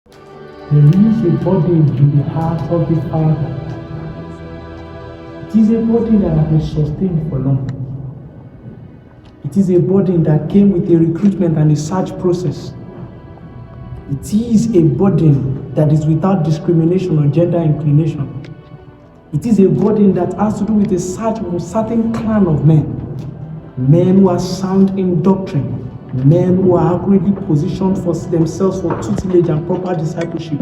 There is a burden in the heart of the Father. It is a burden that has been sustained for long. It is a burden that came with a recruitment and a search process. It is a burden that is without discrimination or gender inclination. It is a burden that has to do with a search of a certain clan of men who are sound in doctrine, men who are accurately positioned for themselves for tutelage and proper discipleship,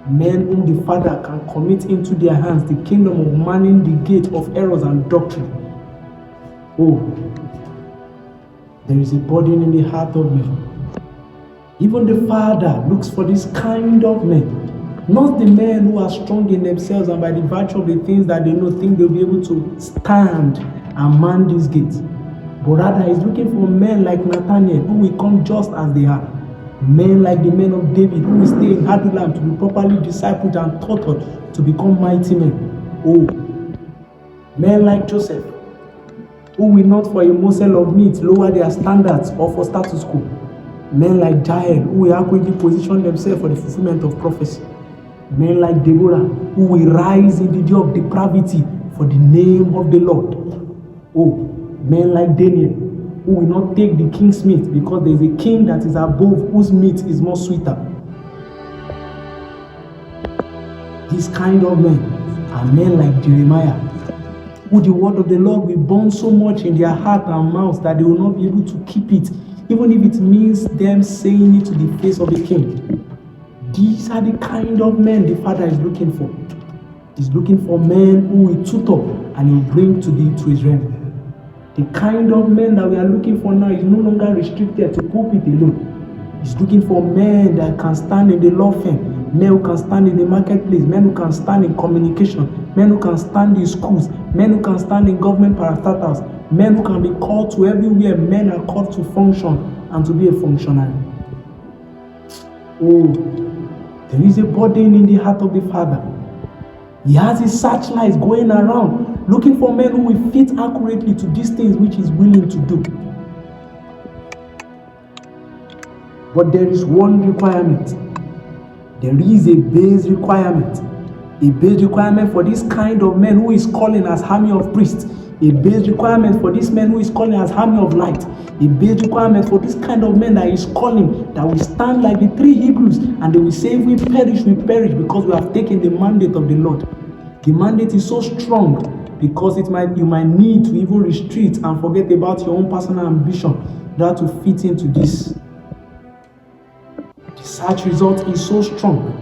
men whom the Father can commit into their hands the kingdom of manning the gate of errors and doctrine. Oh, there is a burden in the heart of men. Even the Father looks for this kind of men, not the men who are strong in themselves and by the virtue of the things that they know think they'll be able to stand and man these gates. But rather, he's looking for men like Nathaniel who will come just as they are. Men like the men of David who will stay in Adullam to be properly discipled and taught to become mighty men. Oh, men like Joseph who will not for a morsel of meat lower their standards or for status quo. Men like Jael who will accurately position themselves for the fulfillment of prophecy. Men like Deborah who will rise in the day of depravity for the name of the Lord. Oh, men like Daniel who will not take the king's meat because there is a king that is above whose meat is more sweeter. These kind of men are men like Jeremiah, who the word of the Lord will burn so much in their heart and mouth that they will not be able to keep it, even if it means them saying it to the face of the king. These are the kind of men the Father is looking for. He's looking for men who will tutor and he will bring to his realm. The kind of men that we are looking for now is no longer restricted to pulpit alone. He's looking for men that can stand in the law firm, men who can stand in the marketplace, men who can stand in communication, men who can stand in schools, men who can stand in government parastatals, men who can be called to everywhere men are called to function and to be a functionary. Oh, there is a burden in the heart of the Father. He has his searchlights going around, looking for men who will fit accurately to these things which he's willing to do. But there is one requirement. There is a base requirement. A base requirement for this kind of men who is calling as army of priests. A base requirement for this man who is calling as army of light. A base requirement for this kind of men that is calling, that will stand like the three Hebrews and they will say, if we perish because we have taken the mandate of the Lord. The mandate is so strong because you might need to even retreat and forget about your own personal ambition that to fit into this. The search result is so strong.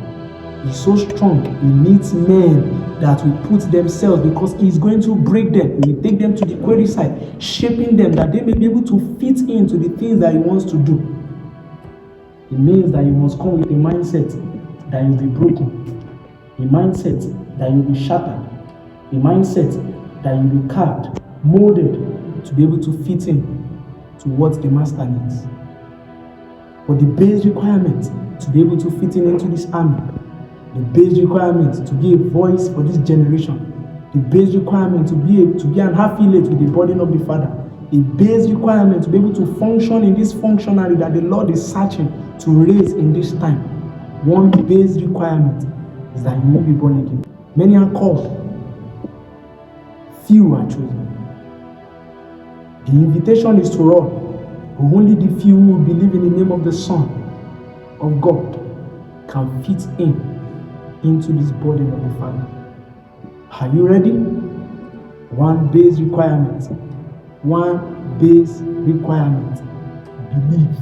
He's so strong. He needs men that will put themselves, because he's going to break them. He will take them to the query side, shaping them that they may be able to fit into the things that he wants to do. It means that you must come with a mindset that you'll be broken, a mindset that you'll be shattered, a mindset that you'll be carved, molded to be able to fit in to what the master needs. But the base requirement to be able to fit in into this army, the base requirement to be a voice for this generation, the base requirement to be an affiliate with the burden of the Father, a base requirement to be able to function in this functionary that the Lord is searching to raise in this time. One base requirement is that you will be born again. Many are called, few are chosen. The invitation is to all, but only the few who believe in the name of the Son of God can fit into this burden of the Father. Are you ready? One base requirement. One base requirement. Believe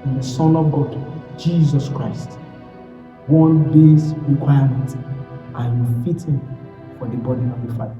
in the Son of God, Jesus Christ. One base requirement, and you fit in for the burden of the Father.